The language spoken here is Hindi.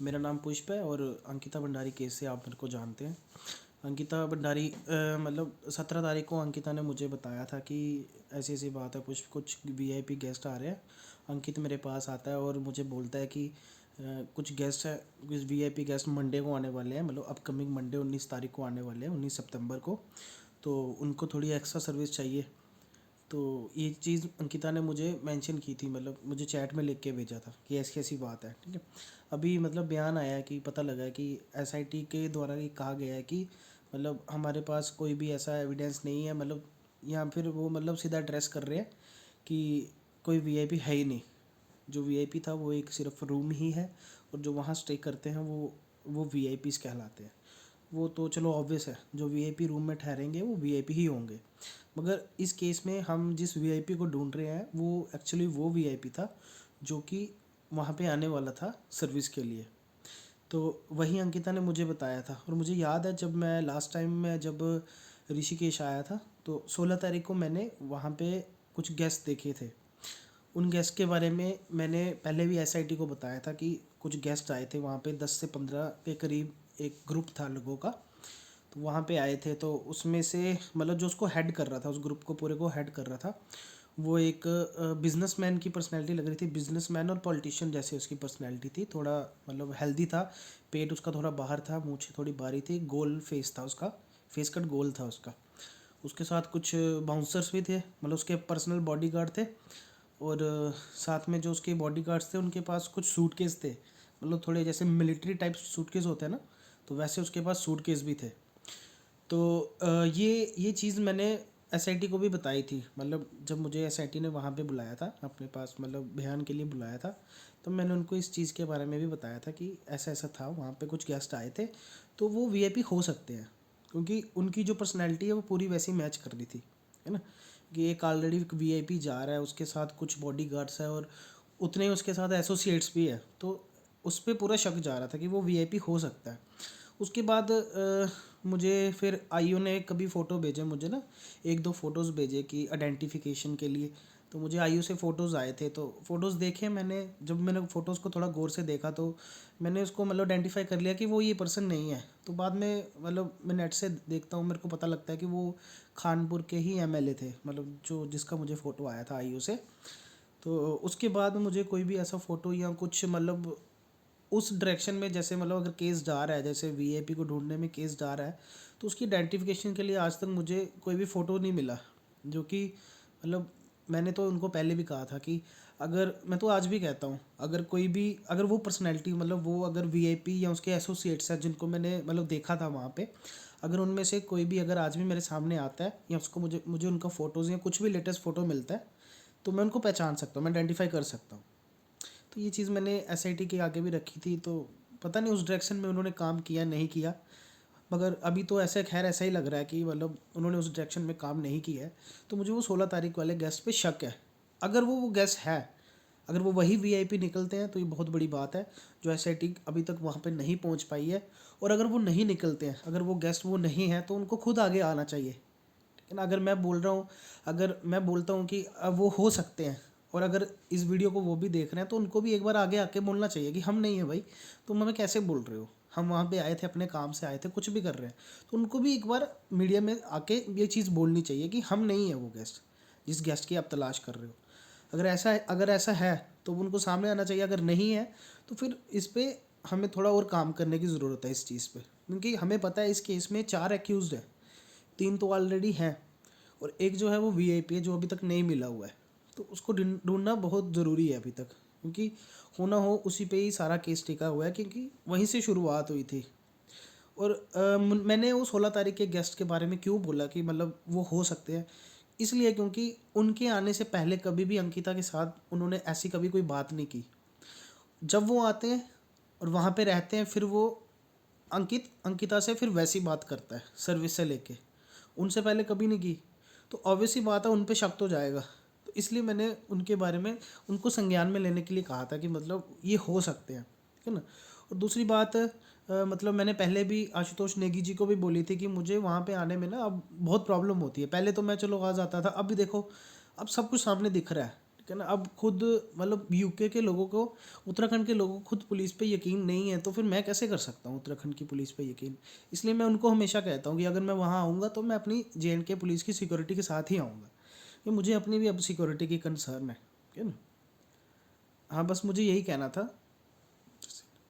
मेरा नाम पुष्प है और अंकिता भंडारी केस से आप मेरे को जानते हैं। अंकिता भंडारी मतलब 17 तारीख को अंकिता ने मुझे बताया था कि ऐसी ऐसी बात है, पुष्प कुछ वीआईपी गेस्ट आ रहे हैं। अंकित मेरे पास आता है और मुझे बोलता है कि कुछ गेस्ट है, कुछ वीआईपी गेस्ट मंडे को आने वाले हैं, मतलब अपकमिंग मंडे 19 तारीख को आने वाले हैं, 19 सितंबर को। तो उनको थोड़ी एक्स्ट्रा सर्विस चाहिए। तो ये चीज़ अंकिता ने मुझे मेंशन की थी, मतलब मुझे चैट में लिख के भेजा था कि ऐसी ऐसी बात है। ठीक है, अभी मतलब बयान आया है कि पता लगा है कि एसआईटी के द्वारा ये कहा गया है कि मतलब हमारे पास कोई भी ऐसा एविडेंस नहीं है, मतलब या फिर वो मतलब सीधा एड्रेस कर रहे हैं कि कोई वीआईपी है ही नहीं। जो वीआईपी था वो एक सिर्फ रूम ही है, और जो वहाँ स्टे करते हैं वो वीआईपीज कहलाते हैं। वो तो चलो ऑब्वियस है, जो वीआईपी रूम में ठहरेंगे वो वीआईपी ही होंगे। मगर इस केस में हम जिस वीआईपी को ढूंढ रहे हैं वो एक्चुअली वो वीआईपी था जो कि वहाँ पे आने वाला था सर्विस के लिए। तो वही अंकिता ने मुझे बताया था, और मुझे याद है जब मैं लास्ट टाइम में जब ऋषिकेश आया था तो 16 तारीख को मैंने वहाँ पे कुछ गेस्ट देखे थे। उन गेस्ट के बारे में मैंने पहले भी एसआईटी को बताया था कि कुछ गेस्ट आए थे वहाँ पे, 10 से 15 के करीब एक ग्रुप था लोगों का। तो वहाँ पे आए थे, तो उसमें से मतलब जो उसको हेड कर रहा था, उस ग्रुप को पूरे को हेड कर रहा था, वो एक बिजनेसमैन की पर्सनैलिटी लग रही थी। बिजनेसमैन और पॉलिटिशियन जैसे उसकी पर्सनैलिटी थी। थोड़ा मतलब हेल्दी था, पेट उसका थोड़ा बाहर था, मूंछ थोड़ी बारी थी, गोल फेस था उसका, फेस कट गोल था उसका। उसके साथ कुछ बाउंसर्स भी थे, मतलब उसके पर्सनल बॉडीगार्ड थे। और साथ में जो उसके बॉडीगार्ड्स थे उनके पास कुछ सूटकेस थे, मतलब थोड़े जैसे मिलिट्री टाइप सूटकेस होते हैं ना, तो वैसे उसके पास सूटकेस भी थे। तो ये चीज़ मैंने एसआईटी को भी बताई थी, मतलब जब मुझे एसआईटी ने वहाँ पे बुलाया था अपने पास, मतलब बयान के लिए बुलाया था, तो मैंने उनको इस चीज़ के बारे में भी बताया था कि ऐसा ऐसा था, वहाँ पे कुछ गेस्ट आए थे, तो वो वीआईपी हो सकते हैं क्योंकि उनकी जो पर्सनैलिटी है वो पूरी वैसी मैच कर रही थी, है ना। कि एक ऑलरेडी वीआईपी जा रहा है, उसके साथ कुछ बॉडी गार्ड्स है और उतने ही उसके साथ एसोसिएट्स भी है, तो उस पर पूरा शक जा रहा था कि वो वीआईपी हो सकता है। उसके बाद मुझे फिर आईओ ने कभी फ़ोटो भेजे मुझे ना, एक दो फ़ोटोज़ भेजे कि आइडेंटिफिकेशन के लिए। तो मुझे आईओ से फ़ोटोज़ आए थे, तो फ़ोटोज़ देखे मैंने, जब मैंने फ़ोटोज़ को थोड़ा गौर से देखा तो मैंने उसको मतलब आइडेंटिफाई कर लिया कि वो ये पर्सन नहीं है। तो बाद में मतलब मैं नेट से देखता हूँ, मेरे को पता लगता है कि वो खानपुर के ही एमएलए थे, मतलब जो जिसका मुझे फ़ोटो आया था आईओ से। तो उसके बाद मुझे कोई भी ऐसा फ़ोटो या कुछ मतलब उस डायरेक्शन में, जैसे मतलब अगर केस जा रहा है, जैसे वीआईपी को ढूंढने में केस जा रहा है, तो उसकी आइडेंटिफिकेशन के लिए आज तक मुझे कोई भी फ़ोटो नहीं मिला। जो कि मतलब मैंने तो उनको पहले भी कहा था कि अगर, मैं तो आज भी कहता हूँ, अगर कोई भी, अगर वो पर्सनैलिटी, मतलब वो अगर वीआईपी या उसके एसोसिएट्स हैं जिनको मैंने मतलब देखा था वहाँ पे, अगर उनमें से कोई भी अगर आज भी मेरे सामने आता है या उसको मुझे मुझे उनका फ़ोटोज़ या कुछ भी लेटेस्ट फ़ोटो मिलता है, तो मैं उनको पहचान सकता हूँ, मैं आइडेंटिफाई कर सकता हूँ। तो ये चीज़ मैंने एसआईटी के आगे भी रखी थी, तो पता नहीं उस डायरेक्शन में उन्होंने काम किया नहीं किया। मगर अभी तो ऐसे खैर ऐसा ही लग रहा है कि मतलब उन्होंने उस डायरेक्शन में काम नहीं किया है। तो मुझे वो 16 तारीख वाले गेस्ट पे शक है। अगर वो गेस्ट है, अगर वो वही वीआईपी निकलते हैं तो ये बहुत बड़ी बात है, जो एसआईटी अभी तक वहाँ पे नहीं पहुँच पाई है। और अगर वो नहीं निकलते हैं, अगर वो गेस्ट वो नहीं है, तो उनको खुद आगे आना चाहिए। लेकिन अगर मैं बोल रहा हूँ, अगर मैं बोलता हूँ कि वो हो सकते हैं, और अगर इस वीडियो को वो भी देख रहे हैं, तो उनको भी एक बार आगे आके बोलना चाहिए कि हम नहीं है भाई, तुम हमें कैसे बोल रहे हो, हम वहाँ पे आए थे, अपने काम से आए थे, कुछ भी कर रहे हैं। तो उनको भी एक बार मीडिया में आके ये चीज़ बोलनी चाहिए कि हम नहीं है वो गेस्ट, जिस गेस्ट की आप तलाश कर रहे हो। अगर ऐसा है तो उनको सामने आना चाहिए। अगर नहीं है तो फिर इस पर हमें थोड़ा और काम करने की ज़रूरत है इस चीज़ पे, क्योंकि हमें पता है इस केस में 4 एक्यूज़ हैं, 3 तो ऑलरेडी हैं, और एक जो है वो वीआईपी है जो अभी तक नहीं मिला हुआ है। तो उसको ढूंढना बहुत ज़रूरी है अभी तक, क्योंकि होना हो उसी पे ही सारा केस टिका हुआ है, क्योंकि वहीं से शुरुआत हुई थी। और मैंने वो 16 तारीख के गेस्ट के बारे में क्यों बोला कि मतलब वो हो सकते हैं, इसलिए क्योंकि उनके आने से पहले कभी भी अंकिता के साथ उन्होंने ऐसी कभी कोई बात नहीं की। जब वो आते हैं और वहाँ पे रहते हैं, फिर वो अंकिता से फिर वैसी बात करता है सर्विस से लेके, उनसे पहले कभी नहीं की। तो ऑब्वियस ही बात है, उन पे शक तो जाएगा। तो इसलिए मैंने उनके बारे में उनको संज्ञान में लेने के लिए कहा था कि मतलब ये हो सकते हैं, ठीक है ना। और दूसरी बात मतलब मैंने पहले भी आशुतोष नेगी जी को भी बोली थी कि मुझे वहाँ पे आने में ना अब बहुत प्रॉब्लम होती है। पहले तो मैं चलो आ जाता था, अब भी देखो अब सब कुछ सामने दिख रहा है, ठीक है ना। अब खुद मतलब यूके के लोगों को, उत्तराखंड के लोगों को खुद पुलिस पे यकीन नहीं है, तो फिर मैं कैसे कर सकता हूँ उत्तराखंड की पुलिस पे यकीन। इसलिए मैं उनको हमेशा कहता हूँ कि अगर मैं वहाँ आऊँगा तो मैं अपनी JNK पुलिस की सिक्योरिटी के साथ ही आऊँगा, कि मुझे अपनी भी अब सिक्योरिटी की कंसर्न है ना। हाँ, बस मुझे यही कहना था